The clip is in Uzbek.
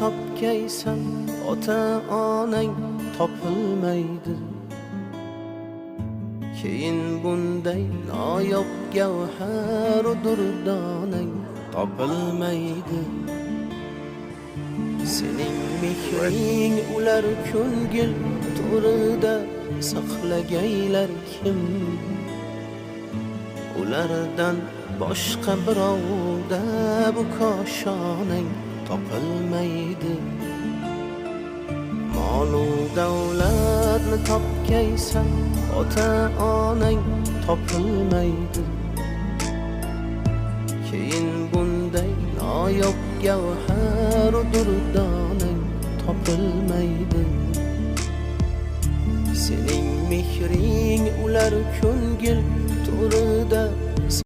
topgaysan, ota-onang topilmaydi. Keyin bunday noyob gavhar durdonang topilmaydi. Sening mehring ular ko'ngil to'rida saqlagaylar kim? Ulardan boshqa birovda bu koshonang topilmaydi. Mol-u davlatni topgaysan, ota-onang topilmaydi. Keyin bunday noyob gavhar durdonang topilmaydi. Sening mehring ular ko'ngil to'rida